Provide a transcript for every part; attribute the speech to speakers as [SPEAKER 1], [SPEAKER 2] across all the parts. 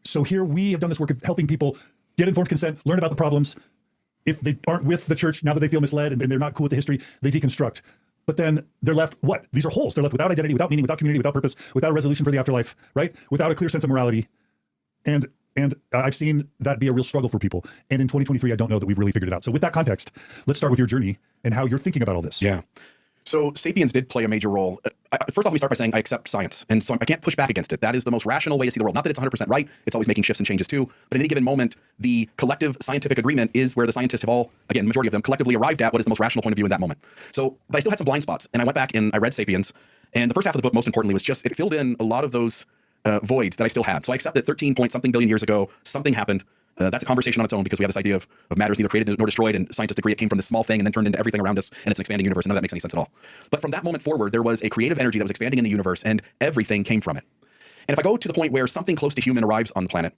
[SPEAKER 1] So here we have done this work of helping people get informed consent, learn about the problems. If they aren't with the church, now that they feel misled and they're not cool with the history, they deconstruct. But then they're left, what? These are holes. They're left without identity, without meaning, without community, without purpose, without a resolution for the afterlife, right? Without a clear sense of morality. And I've seen that be a real struggle for people. And in 2023, I don't know that we've really figured it out. So with that context, let's start with your journey and how you're thinking about all this.
[SPEAKER 2] Yeah. So Sapiens did play a major role. First off, let me start by saying I accept science. And so I can't push back against it. That is the most rational way to see the world. Not that it's 100% right. It's always making shifts and changes too. But at any given moment, the collective scientific agreement is where the scientists have all, again, majority of them, collectively arrived at what is the most rational point of view in that moment. So, but I still had some blind spots. And I went back and I read Sapiens. And the first half of the book, most importantly, was just, it filled in a lot of those voids that I still had. So I accept that 13 point something billion years ago, something happened. That's a conversation on its own because we have this idea of matters neither created nor destroyed, and scientists agree it came from this small thing and then turned into everything around us, and it's an expanding universe, and none of that makes any sense at all. But from that moment forward, there was a creative energy that was expanding in the universe, and everything came from it. And if I go to the point where something close to human arrives on the planet,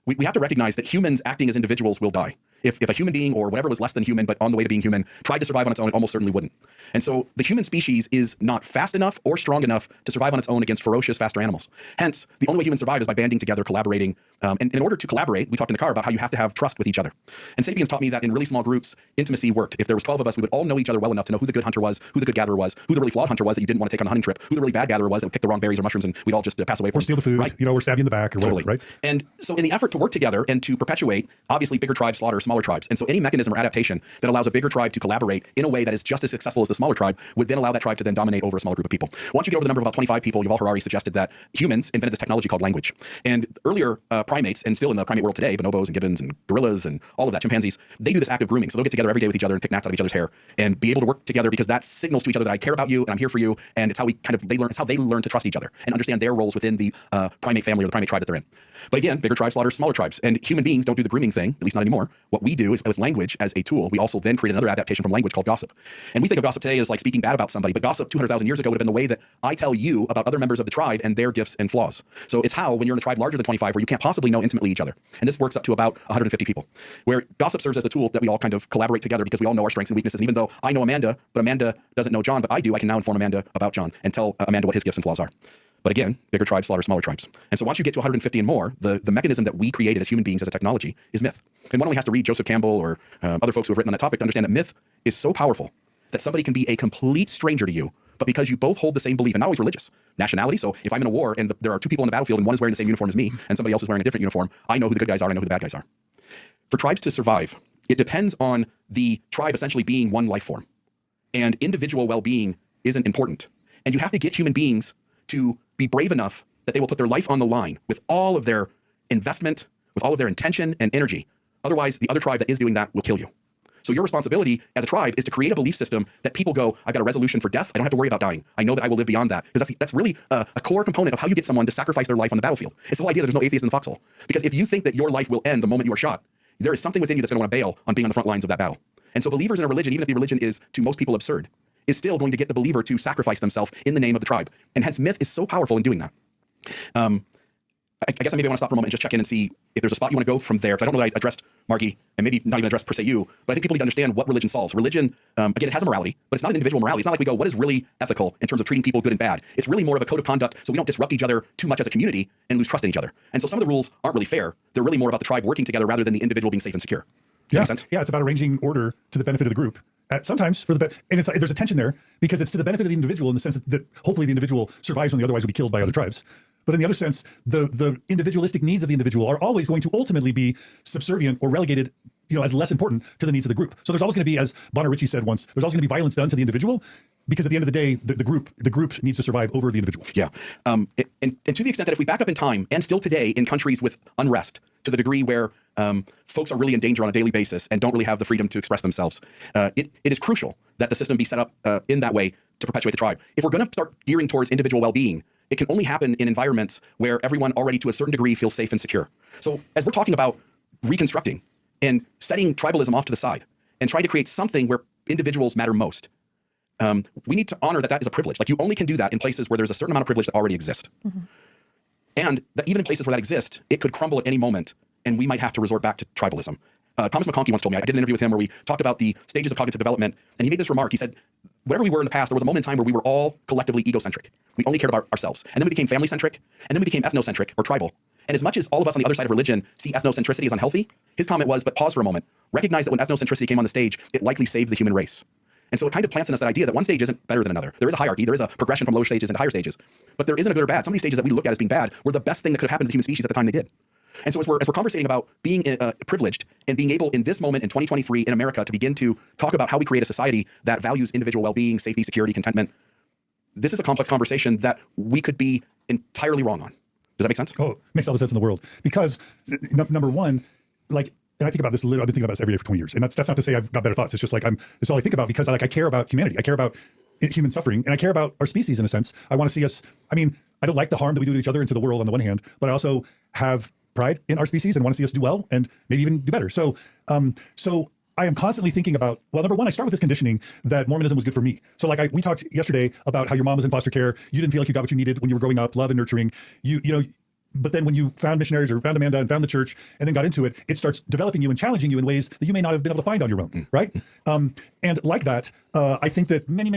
[SPEAKER 2] we have to recognize that humans acting as individuals will die. If a human being or whatever was less than human but on the way to being human tried to survive on its own, it almost certainly wouldn't. And so the human species is not fast enough or strong enough to survive on its own against ferocious, faster animals. Hence, the only way humans survive is by banding together, collaborating. And in order to collaborate, we talked in the car about how you have to have trust with each other. And Sapiens taught me that in really small groups, intimacy worked. If there was 12 of us, we would all know each other well enough to know who the good hunter was, who the good gatherer was, who the really flawed hunter was that you didn't want to take on a hunting trip, who the really bad gatherer was that would pick the wrong berries or mushrooms and we'd all just pass away from.
[SPEAKER 1] Or steal the food,
[SPEAKER 2] right?
[SPEAKER 1] Or stab you in the back or
[SPEAKER 2] totally.
[SPEAKER 1] whatever, right?
[SPEAKER 2] And so in the effort to work together and to perpetuate, obviously bigger tribes slaughter smaller tribes. And so any mechanism or adaptation that allows a bigger tribe to collaborate in a way that is just as successful as the smaller tribe would then allow that tribe to then dominate over a smaller group of people. Once you get over the number of about 25 people, Yuval Harari suggested that humans invented this technology called language. And earlier primates, and still in the primate world today, bonobos and gibbons and gorillas and all of that, chimpanzees, they do this active grooming. So they'll get together every day with each other and pick gnats out of each other's hair and be able to work together because that signals to each other that I care about you and I'm here for you. And it's how they learn to trust each other and understand their roles within the primate family or the primate tribe that they're in. But again, bigger tribes slaughter smaller tribes, and human beings don't do the grooming thing, at least not anymore. What we do is with language as a tool, we also then create another adaptation from language called gossip. And we think of gossip today as like speaking bad about somebody, but gossip 200,000 years ago would have been the way that I tell you about other members of the tribe and their gifts and flaws. So it's how, when you're in a tribe larger than 25, where you can't possibly know intimately each other. And this works up to about 150 people, where gossip serves as the tool that we all kind of collaborate together because we all know our strengths and weaknesses. And even though I know Amanda, but Amanda doesn't know John, but I do, I can now inform Amanda about John and tell Amanda what his gifts and flaws are. But again, bigger tribes slaughter smaller tribes. And so once you get to 150 and more, the mechanism that we created as human beings as a technology is myth. And one only has to read Joseph Campbell or other folks who have written on that topic to understand that myth is so powerful that somebody can be a complete stranger to you, but because you both hold the same belief, and not always religious, nationality. So if I'm in a war and there are two people in the battlefield and one is wearing the same uniform as me and somebody else is wearing a different uniform, I know who the good guys are and I know who the bad guys are. For tribes to survive, it depends on the tribe essentially being one life form. And individual well-being isn't important. And you have to get human beings to be brave enough that they will put their life on the line with all of their investment, with all of their intention and energy. Otherwise, the other tribe that is doing that will kill you. So your responsibility as a tribe is to create a belief system that people go, I've got a resolution for death. I don't have to worry about dying. I know that I will live beyond that. Because that's really a core component of how you get someone to sacrifice their life on the battlefield. It's the whole idea that there's no atheist in the foxhole. Because if you think that your life will end the moment you are shot, there is something within you that's going to want to bail on being on the front lines of that battle. And so believers in a religion, even if the religion is to most people absurd, is still going to get the believer to sacrifice themselves in the name of the tribe. And hence myth is so powerful in doing that. I guess I maybe want to stop for a moment and just check in and see if there's a spot you want to go from there. Because I don't know that I addressed Margie, and maybe not even addressed per se you, but I think people need to understand what religion solves. Religion, again, it has a morality, but it's not an individual morality. It's not like we go, what is really ethical in terms of treating people good and bad? It's really more of a code of conduct so we don't disrupt each other too much as a community and lose trust in each other. And so some of the rules aren't really fair. They're really more about the tribe working together rather than the individual being safe and secure. Does that make sense?
[SPEAKER 1] Yeah, it's about arranging order to the benefit of the group. Sometimes for the and there's a tension there because it's to the benefit of the individual in the sense that hopefully the individual survives when they otherwise would be killed by other tribes. But in the other sense, the individualistic needs of the individual are always going to ultimately be subservient or relegated, as less important to the needs of the group. So there's always going to be, as Bonner Ritchie said once, there's always going to be violence done to the individual because at the end of the day, the group needs to survive over the individual.
[SPEAKER 2] Yeah, and to the extent that if we back up in time and still today in countries with unrest to the degree where folks are really in danger on a daily basis and don't really have the freedom to express themselves, it is crucial that the system be set up in that way to perpetuate the tribe. If we're going to start gearing towards individual well-being, it can only happen in environments where everyone already to a certain degree feels safe and secure. So as we're talking about reconstructing and setting tribalism off to the side and trying to create something where individuals matter most, we need to honor that is a privilege. Like you only can do that in places where there's a certain amount of privilege that already exist. Mm-hmm. And that even in places where that exists, it could crumble at any moment and we might have to resort back to tribalism. Thomas McConkie once told me, I did an interview with him where we talked about the stages of cognitive development, and he made this remark. He said, whatever we were in the past, there was a moment in time where we were all collectively egocentric. We only cared about ourselves. And then we became family-centric, and then we became ethnocentric or tribal. And as much as all of us on the other side of religion see ethnocentricity as unhealthy, his comment was, but pause for a moment. Recognize that when ethnocentricity came on the stage, it likely saved the human race. And so it kind of plants in us that idea that one stage isn't better than another. There is a hierarchy. There is a progression from lower stages into higher stages. But there isn't a good or bad. Some of these stages that we look at as being bad were the best thing that could have happened to the human species at the time they did. And so as we're conversating about being privileged and being able in this moment in 2023 in America to begin to talk about how we create a society that values individual well-being, safety, security, contentment, this is a complex conversation that we could be entirely wrong on. Does that make sense?
[SPEAKER 1] Oh, it makes all the sense in the world. Because number one, like, and I think about this, I've been thinking about this every day for 20 years. And that's not to say I've got better thoughts. It's just like it's all I think about because I care about humanity. I care about human suffering, and I care about our species in a sense. I want to see us, I mean, I don't like the harm that we do to each other and to the world on the one hand, but I also have pride in our species and want to see us do well and maybe even do better. So I am constantly thinking about, well, number one, I start with this conditioning that Mormonism was good for me. So like we talked yesterday about how your mom was in foster care. You didn't feel like you got what you needed when you were growing up, love and nurturing. You know, but then when you found missionaries or found Amanda and found the church and then got into it, it starts developing you and challenging you in ways that you may not have been able to find on your own, right? And like that, I think that many,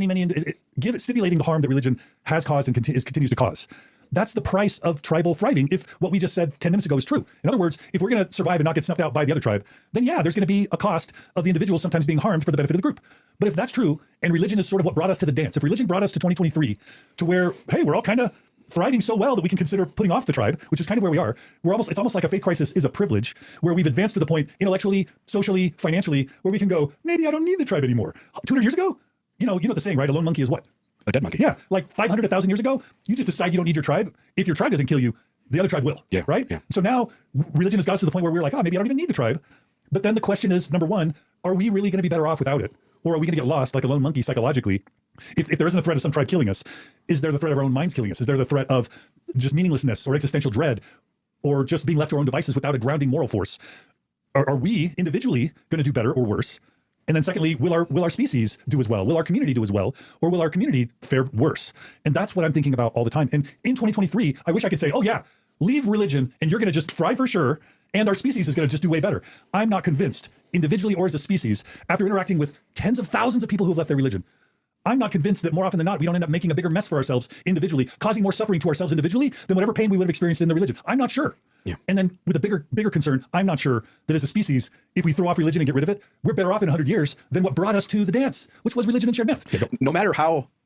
[SPEAKER 1] stimulating the harm that religion has caused and continues to cause. That's the price of tribal thriving if what we just said 10 minutes ago is true. In other words, if we're going to survive and not get snuffed out by the other tribe, then yeah, there's going to be a cost of the individual sometimes being harmed for the benefit of the group. But if that's true, and religion is sort of what brought us to the dance, if religion brought us to 2023 to where, hey, we're all kind of thriving so well that we can consider putting off the tribe, which is kind of where we are. It's almost like a faith crisis is a privilege where we've advanced to the point intellectually, socially, financially, where we can go, maybe I don't need the tribe anymore. 200 years ago, you know the saying, right? A lone monkey is what?
[SPEAKER 2] A dead monkey.
[SPEAKER 1] Yeah, like 500, 1,000 years ago, you just decide you don't need your tribe. If your tribe doesn't kill you, the other tribe will.
[SPEAKER 2] Yeah.
[SPEAKER 1] Right?
[SPEAKER 2] Yeah.
[SPEAKER 1] So now religion has got us to the point where we're like, oh, maybe I don't even need the tribe. But then the question is, number one, are we really going to be better off without it? Or are we going to get lost like a lone monkey psychologically? If there isn't a threat of some tribe killing us, is there the threat of our own minds killing us? Is there the threat of just meaninglessness or existential dread or just being left to our own devices without a grounding moral force? Are we individually going to do better or worse? And then secondly, will our species do as well? Will our community do as well? Or will our community fare worse? And that's what I'm thinking about all the time. And in 2023, I wish I could say, oh yeah, leave religion and you're going to just thrive for sure. And our species is going to just do way better. I'm not convinced, individually or as a species, after interacting with tens of thousands of people who have left their religion, I'm not convinced that more often than not, we don't end up making a bigger mess for ourselves individually, causing more suffering to ourselves individually than whatever pain we would have experienced in the religion. I'm not sure.
[SPEAKER 2] Yeah.
[SPEAKER 1] And then with a bigger concern, I'm not sure that as a species, if we throw off religion and get rid of it, we're better off in 100 years than what brought us to the dance, which was religion and shared myth.
[SPEAKER 2] No matter how